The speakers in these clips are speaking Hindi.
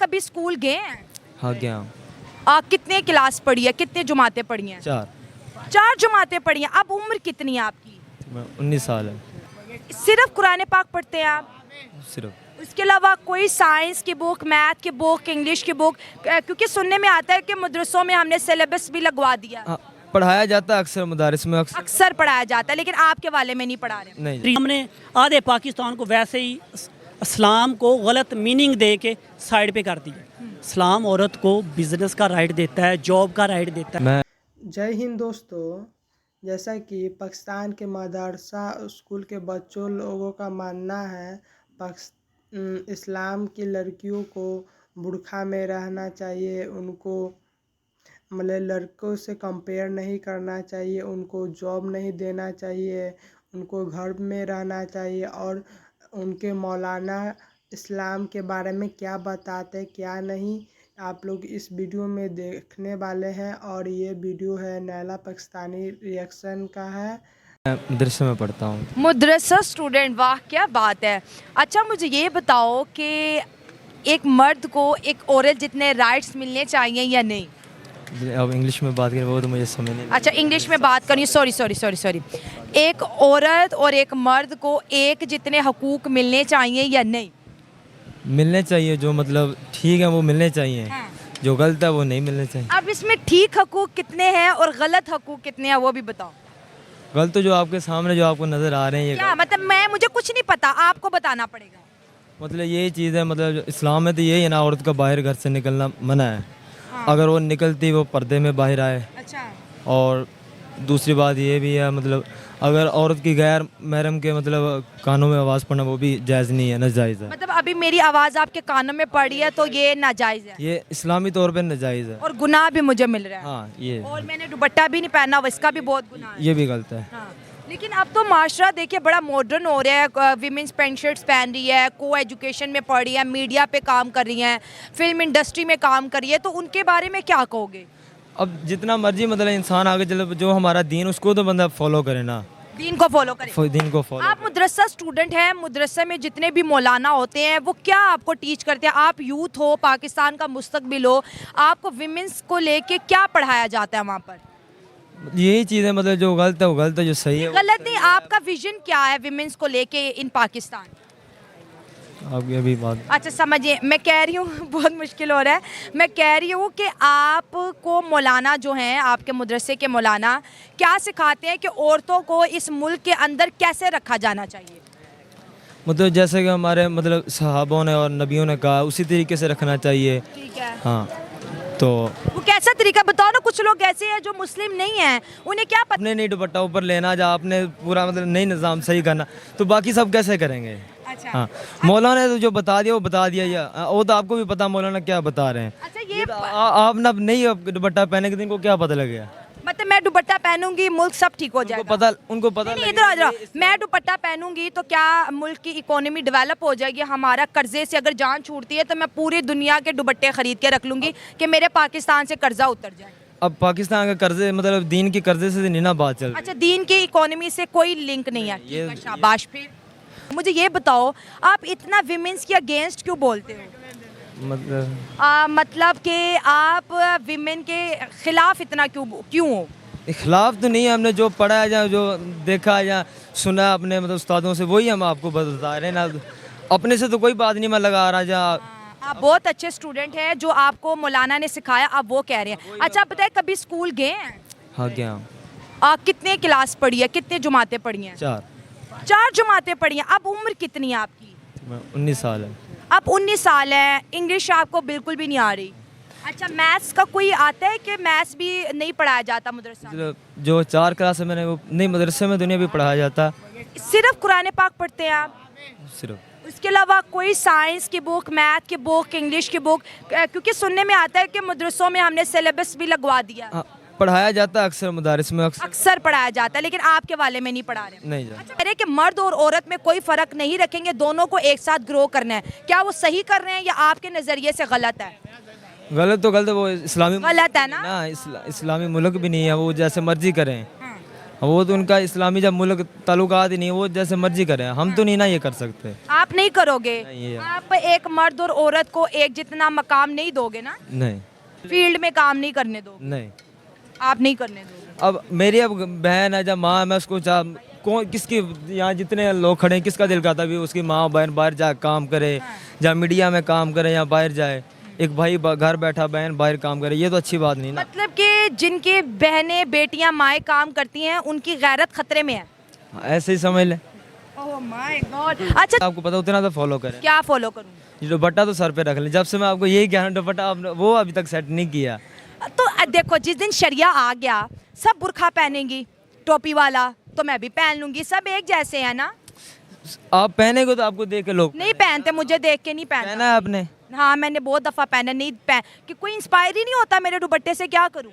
कभी स्कूल गए हैं? हाँ गया हूँ। कितने क्लास पढ़ी है, कितने जुमातें पढ़ी हैं? 4। 4 जुमातें पढ़ी हैं। अब उम्र कितनी है आपकी? 19 साल है सिर्फ कुरान पाक पढ़ते हैं आप? सिर्फ। उसके अलावा कोई साइंस की बुक, मैथ की बुक, इंग्लिश की बुक? क्योंकि सुनने में आता है कि मदरसों में हमने सिलेबस भी लगवा दिया। हाँ, पढ़ाया जाता है अक्सर मदारिस में अक्सर पढ़ाया जाता है, लेकिन आपके वाले में नहीं पढ़ा रहे। नहीं। हमने आधे पाकिस्तान को वैसे ही इस्लाम को गलत मीनिंग दे के साइड पे कर दिया। इस्लाम औरत को बिजनेस का राइट देता है, जॉब का राइट देता है। मैं जय हिंद दोस्तों, जैसा कि पाकिस्तान के मदरसा स्कूल के बच्चों लोगों का मानना है इस्लाम की लड़कियों को बुर्का में रहना चाहिए, उनको मतलब लड़कों से कंपेयर नहीं करना चाहिए, उनको जॉब नहीं देना चाहिए, उनको घर में रहना चाहिए। और उनके मौलाना इस्लाम के बारे में क्या बताते क्या नहीं, आप लोग इस वीडियो में देखने वाले हैं। और ये वीडियो है नैला पाकिस्तानी रिएक्शन का है। मदरसे में पढ़ता हूँ। मदरसा स्टूडेंट, वाह क्या बात है। अच्छा मुझे ये बताओ कि एक मर्द को एक औरत जितने राइट्स मिलने चाहिए या नहीं? अब इंग्लिश में बात करें वो तो मुझे समझ नहीं। अच्छा इंग्लिश में बात करिए, सॉरी। एक औरत और एक मर्द को एक जितने हकूक मिलने चाहिए या नहीं? मिलने चाहिए, जो मतलब ठीक है वो मिलने चाहिए। हाँ। जो गलत है वो नहीं मिलने चाहिए। अब इसमें ठीक हकूक कितने हैं और गलत हकूक कितने हैं वो भी बताओ। गलत तो जो आपके सामने जो आपको नज़र आ रहे हैं ये क्या मतलब मुझे कुछ नहीं पता, आपको बताना पड़ेगा। मतलब यही चीज़ है। मतलब इस्लाम में तो यही है ना, औरत का बाहर घर से निकलना मना है। हाँ। अगर वो निकलती वो पर्दे में बाहर आए। अच्छा। और दूसरी बात ये भी है, मतलब अगर औरत की गैर महरम के मतलब कानों में आवाज़ पड़ना वो भी जायज़ नहीं है, नाजायज़ है। मतलब अभी मेरी आवाज़ आपके कानों में पड़ रही है तो ये नाजायज़ है ये इस्लामी तौर पे नाजायज़ है। और गुनाह भी मुझे मिल रहा है। हाँ ये और मैंने दुपट्टा भी नहीं पहना, इसका भी बहुत गुनाह है। ये भी गलत है। हाँ। लेकिन अब तो माशरा देखिए बड़ा मॉडर्न हो रहा है, विमेंस पैंट शर्ट्स पहन रही है, को एजुकेशन में पढ़ रही है, मीडिया पे काम कर रही हैं, फिल्म इंडस्ट्री में काम कर रही है, तो उनके बारे में क्या कहोगे? अब जितना मर्जी मतलब इंसान आगे चले, जो हमारा दीन उसको तो बंदा फॉलो करे ना। दीन को फॉलो करें। दीन को फॉलो। आप मदरसा स्टूडेंट हैं, मदरसा में जितने भी मौलाना होते हैं वो क्या आपको टीच करते हैं? आप यूथ हो, पाकिस्तान का मुस्तकबिल हो, आपको विमेंस को लेके क्या पढ़ाया जाता है वहाँ पर? यही चीज़ है, मतलब जो गलत है वो गलत है, जो सही है गलत नहीं, आपका विजन क्या है विमेंस को लेके इन पाकिस्तान? आप ये भी बात। अच्छा समझिए, मैं कह रही हूँ बहुत मुश्किल हो रहा है, मैं कह रही हूँ कि आपको मौलाना जो हैं, आपके मदरसे के मौलाना क्या सिखाते हैं कि औरतों को इस मुल्क के अंदर कैसे रखा जाना चाहिए? मतलब जैसे कि हमारे मतलब सहाबों ने और नबियों ने कहा उसी तरीके से रखना चाहिए। ठीक है। हाँ तो वो कैसा तरीका बताओ ना। कुछ लोग ऐसे हैं जो मुस्लिम नहीं हैं, उन्हें क्या पता? अपने नहीं दुपट्टा ऊपर लेना, जा आपने पूरा मतलब नहीं निज़ाम सही करना, तो बाकी सब कैसे करेंगे? अच्छा। हाँ मौलाना ने तो जो बता दिया वो बता दिया, या वो तो आपको भी पता मौलाना क्या बता रहे हैं। अच्छा ये तो आप ना नहीं दुपट्टा पहने के दिन को क्या पता लगेगा? मतलब मैं दुपट्टा पहनूंगी मुल्क सब ठीक हो जाएगा? उनको पता नहीं, इधर आ जाओ। मैं दुपट्टा पहनूंगी तो क्या मुल्क की इकोनॉमी डेवलप हो जाएगी? हमारा कर्जे से अगर जान छूटती है तो मैं पूरी दुनिया के दुपट्टे खरीद के रख लूंगी कि मेरे पाकिस्तान से कर्जा उतर जाए। अब पाकिस्तान का कर्जे मतलब दीन के कर्जे से नहीं ना बात चल रही। अच्छा, दीन की इकोनॉमी से कोई लिंक नहीं है। ठीक है, शाबाश। फिर मुझे ये बताओ, आप इतना विमेंस के अगेंस्ट क्यों बोलते हो? मतलब कि आप विमेन के खिलाफ इतना क्यों हो? खिलाफ तो नहीं है, हमने जो पढ़ा है या जो देखा है या सुना है अपने मतलब उस्तादों से वही हम आपको बता रहे हैं ना। अपने से तो कोई बात नहीं मैं लगा रहा। जा आप बहुत अच्छे स्टूडेंट हैं, जो आपको मौलाना ने सिखाया आप वो कह रहे हैं। अच्छा बताए, कभी स्कूल गए हैं? हाँ गया हूँ। कितने क्लास पढ़ी है, कितने जुमातें पढ़ी हैं? 4 जुमातें पढ़ी हैं। अब उम्र कितनी है आपकी? 19 साल है। अब 19 साल है। इंग्लिश आपको बिल्कुल भी नहीं आ रही? अच्छा, मैथ्स का कोई आता है कि मैथ्स भी नहीं पढ़ाया जाता मदरसा में? जो 4 क्लास है मैंने वो नहीं, मदरसे में दुनिया भी पढ़ाया जाता। सिर्फ कुरान पाक पढ़ते हैं आप? सिर्फ। उसके अलावा कोई साइंस की बुक, मैथ की बुक, इंग्लिश की बुक? क्योंकि सुनने में आता है कि मदरसों में हमने सिलेबस भी लगवा दिया। हाँ, पढ़ाया जाता है अक्सर मदारिस में अक्सर पढ़ाया जाता है, लेकिन आपके वाले में नहीं पढ़ा रहे? नहीं अच्छा, कह रहे कि मर्द और औरत में कोई फर्क नहीं रखेंगे, दोनों को एक साथ ग्रो करना है। क्या वो सही कर रहे हैं या आपके नजरिए से गलत है? गलत तो गलत है, वो इस्लामी गलत है ना? इस्लामी मुल्क भी नहीं है, वो जैसे मर्जी करें। वो तो उनका इस्लामी जब मुल्क ताल्लुकात ही नहीं, वो जैसे मर्जी करें, हम तो नहीं ना ये कर सकते। आप नहीं करोगे? नहीं, ये- आप एक मर्द और औरत को एक जितना मकाम नहीं दोगे ना, नहीं फील्ड में काम नहीं करने दोगे, नहीं। आप नहीं करने दोगे। अब मेरी अब बहन है, जब माँ है, मैं उसको कौन किसकी, यहाँ जितने लोग खड़े हैं किसका दिल करता भी उसकी माँ बहन बाहर जा काम करे, या मीडिया में काम करे या बाहर जाए। एक भाई घर बैठा, बहन बाहर काम करे, ये तो अच्छी बात नहीं ना। मतलब कि जिनकी बहनें बेटियां माएँ काम करती हैं उनकी गैरत खतरे में है। ऐसे ही समझ ले। Oh my God. अच्छा, आपको पता उतना तो फॉलो करें। क्या फॉलो करूं? ये दुपट्टा तो सर पे रख लें, जब से मैं आपको यही कह रहा हूँ, दुपट्टा आपने वो अभी तक सेट नहीं किया। तो देखो, जिस दिन शरिया आ गया सब बुर्खा पहनेंगी, टोपी वाला, तो मैं भी पहन लूंगी, सब एक जैसे हैं ना। आप पहनेगे तो आपको देख के लोग नहीं पहनते, मुझे देख के नहीं पहना पहनना। है आपने। हाँ, मैंने बहुत दफ़ा पहना, नहीं पहन कि कोई इंस्पायर ही नहीं होता मेरे दुपट्टे से, क्या करूं?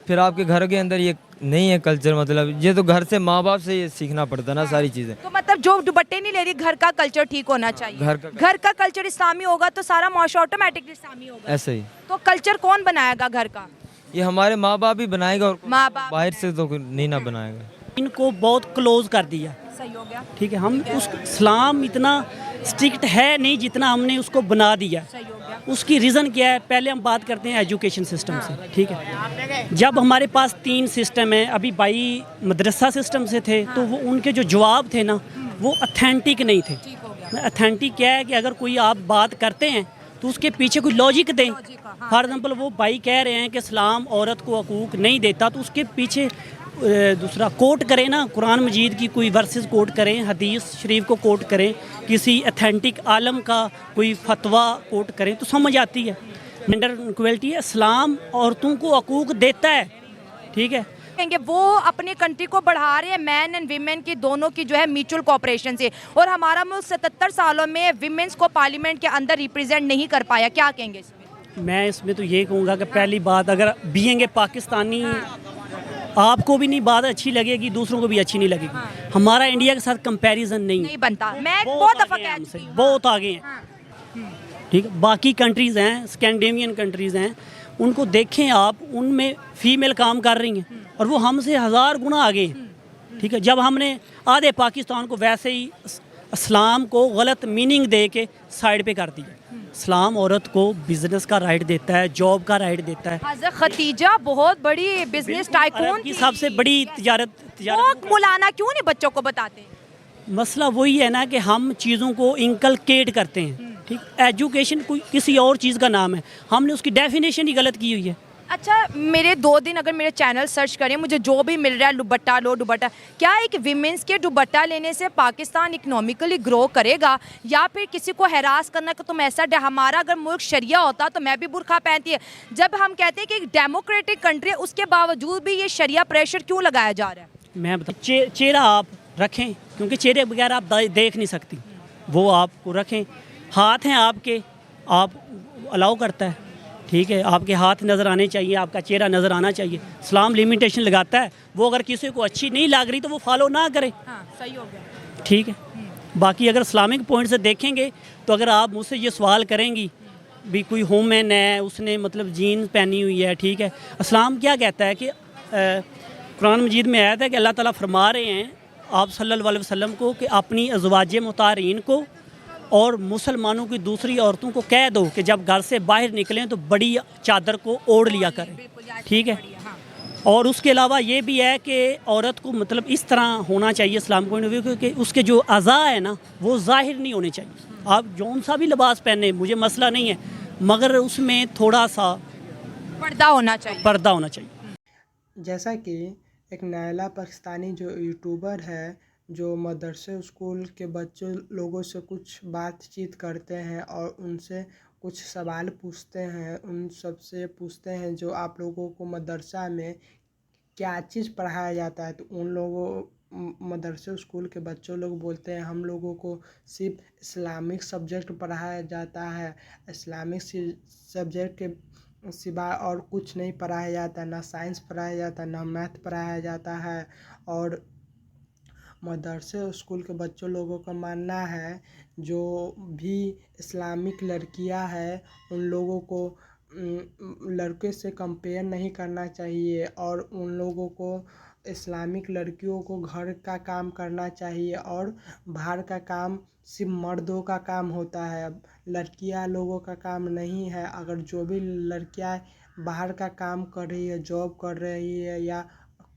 फिर आपके घर के अंदर ये नहीं है कल्चर, मतलब ये तो घर से माँ बाप से ये सीखना पड़ता ना सारी चीज़ें। तो मतलब जो दुपट्टे नहीं ले रही, घर का कल्चर ठीक होना चाहिए। घर का कल्चर इस्लामी होगा तो सारा माशरा ऑटोमेटिकली इस्लामी होगा। ऐसे ही तो कल्चर कौन बनाएगा घर का? ये हमारे माँ बाप ही बनाएगा, और माँ बाप। बाहर से तो कोई नहीं ना बनाएगा। इनको बहुत क्लोज कर दिया, सही हो गया, ठीक है। हम उस इस्लाम इतना स्ट्रिक्ट है नहीं जितना हमने उसको बना दिया। सही हो गया। उसकी रीज़न क्या है? पहले हम बात करते हैं एजुकेशन सिस्टम से, ठीक है। जब हमारे पास 3 सिस्टम है, अभी भाई मदरसा सिस्टम से थे, तो वो उनके जो जवाब थे ना, वो अथेंटिक नहीं थे। ठीक हो गया। अथेंटिक क्या है कि अगर कोई आप बात करते हैं तो उसके पीछे कोई लॉजिक दें। फॉर एग्जांपल वो भाई कह रहे हैं कि इस्लाम औरत को हकूक नहीं देता, तो उसके पीछे दूसरा कोट करें ना, कुरान मजीद की कोई वर्सेस कोट करें, हदीस शरीफ को कोट करें, किसी अथेंटिक आलम का कोई फतवा कोट करें तो समझ आती है। जेंडर इक्वलिटी, इस्लाम औरतों को हकूक देता है, ठीक है। कहेंगे वो अपनी कंट्री को बढ़ा रहे हैं, मैन एंड वीमेन की दोनों की जो है म्यूचुअल कोऑपरेशन से, और हमारा मुल्क 77 सालों में विमेंस को पार्लियामेंट के अंदर रिप्रेजेंट नहीं कर पाया, क्या कहेंगे इसमें? मैं इसमें तो ये कहूँगा कि पहली बात, अगर बीइंग पाकिस्तानी आपको भी नहीं बात अच्छी लगेगी, दूसरों को भी अच्छी नहीं लगेगी। हमारा इंडिया के साथ कंपैरिजन नहीं बनता। मैं बहुत दफ़ा आगे हैं कह हमसे, चुकी हूँ। बहुत आगे हैं, ठीक है। बाकी कंट्रीज़ हैं, स्कैंडिनेवियन कंट्रीज़ हैं, उनको देखें आप, उनमें फीमेल काम कर रही हैं और वो हमसे 1000 गुना आगे हैं, ठीक है। जब हमने आधे पाकिस्तान को वैसे ही इस्लाम को गलत मीनिंग दे के साइड पे कर दिया। इस्लाम औरत को बिजनेस का राइट देता है, जॉब का राइट देता है। हज़रत खदीजा बहुत बड़ी बिजनेस टाइकून अरब की थी। सबसे बड़ी तिजारत वो मौलाना क्यों नहीं बच्चों को बताते? मसला वही है ना कि हम चीज़ों को इंकलकेट करते हैं, ठीक। एजुकेशन कोई किसी और चीज़ का नाम है, हमने उसकी डेफिनेशन ही गलत की हुई है। अच्छा, मेरे 2 दिन अगर मेरे चैनल सर्च करें, मुझे जो भी मिल रहा है दुपट्टा लो दुपट्टा, क्या एक विमेंस के दुपट्टा लेने से पाकिस्तान इकोनॉमिकली ग्रो करेगा, या फिर किसी को हैरास करना कि तुम ऐसा हमारा अगर मुल्क शरिया होता तो मैं भी बुर्खा पहनती है। जब हम कहते हैं कि एक डेमोक्रेटिक कंट्री है, उसके बावजूद भी ये शरिया प्रेशर क्यों लगाया जा रहा है? मैं बता, चेहरा आप रखें, क्योंकि चेहरे बगैर आप देख नहीं सकती, वो आपको रखें। हाथ हैं आपके, आप अलाउ करता है, ठीक है। आपके हाथ नज़र आने चाहिए, आपका चेहरा नज़र आना चाहिए। इस्लाम लिमिटेशन लगाता है, वो अगर किसी को अच्छी नहीं लग रही तो वो फॉलो ना करे, हाँ, सही हो गया। ठीक है। बाकी अगर इस्लामिक पॉइंट से देखेंगे तो अगर आप मुझसे ये सवाल करेंगी भी, कोई वूमेन है उसने मतलब जीन्स पहनी हुई है, ठीक है। इस्लाम क्या कहता है कि कुरान मजीद में आया था कि अल्लाह ताला फरमा रहे हैं आप सल्लल्लाहु अलैहि वसल्लम को कि अपनी अज़वाज मुतारीन को और मुसलमानों की दूसरी औरतों को कह दो कि जब घर से बाहर निकलें तो बड़ी चादर को ओढ़ लिया करें, ठीक है। और उसके अलावा ये भी है कि औरत को मतलब इस तरह होना चाहिए इस्लाम पॉइंट ऑफ व्यू कि उसके जो अज़ा है ना वो ज़ाहिर नहीं होने चाहिए। आप जौन सा भी लिबास पहने, मुझे मसला नहीं है, मगर उसमें थोड़ा सा पर्दा होना चाहिए। पर्दा होना चाहिए। जैसा कि एक नायला पाकिस्तानी जो यूट्यूबर है, जो मदरसे स्कूल के बच्चों लोगों से कुछ बातचीत करते हैं और उनसे कुछ सवाल पूछते हैं, उन सब से पूछते हैं जो आप लोगों को मदरसा में क्या चीज़ पढ़ाया जाता है, तो उन लोगों मदरसे स्कूल के बच्चों लोग बोलते हैं हम लोगों को सिर्फ इस्लामिक सब्जेक्ट पढ़ाया जाता है, इस्लामिक सब्जेक्ट के सिवा और कुछ नहीं पढ़ाया जाता, ना साइंस पढ़ाया जाता, ना मैथ पढ़ाया जाता है। और मदरसे स्कूल के बच्चों लोगों का मानना है जो भी इस्लामिक लड़कियां हैं उन लोगों को लड़के से कंपेयर नहीं करना चाहिए और उन लोगों को इस्लामिक लड़कियों को घर का काम करना चाहिए और बाहर का काम सिर्फ मर्दों का काम होता है। अब लड़कियां लोगों का काम नहीं है। अगर जो भी लड़कियां बाहर का काम कर रही है, जॉब कर रही है या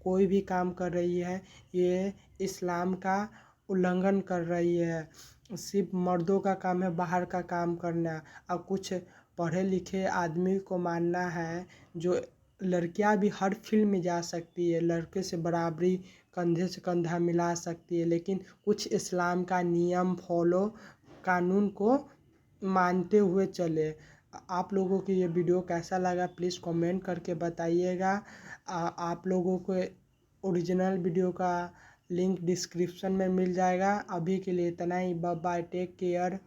कोई भी काम कर रही है, ये इस्लाम का उल्लंघन कर रही है। सिर्फ मर्दों का काम है बाहर का काम करना। अब कुछ पढ़े लिखे आदमी को मानना है जो लड़कियां भी हर फील्ड में जा सकती है, लड़के से बराबरी कंधे से कंधा मिला सकती है, लेकिन कुछ इस्लाम का नियम फॉलो कानून को मानते हुए चले। आप लोगों को ये वीडियो कैसा लगा प्लीज़ कमेंट करके बताइएगा। आप लोगों को ओरिजिनल वीडियो का लिंक डिस्क्रिप्शन में मिल जाएगा। अभी के लिए इतना ही, बाय बाय, टेक केयर।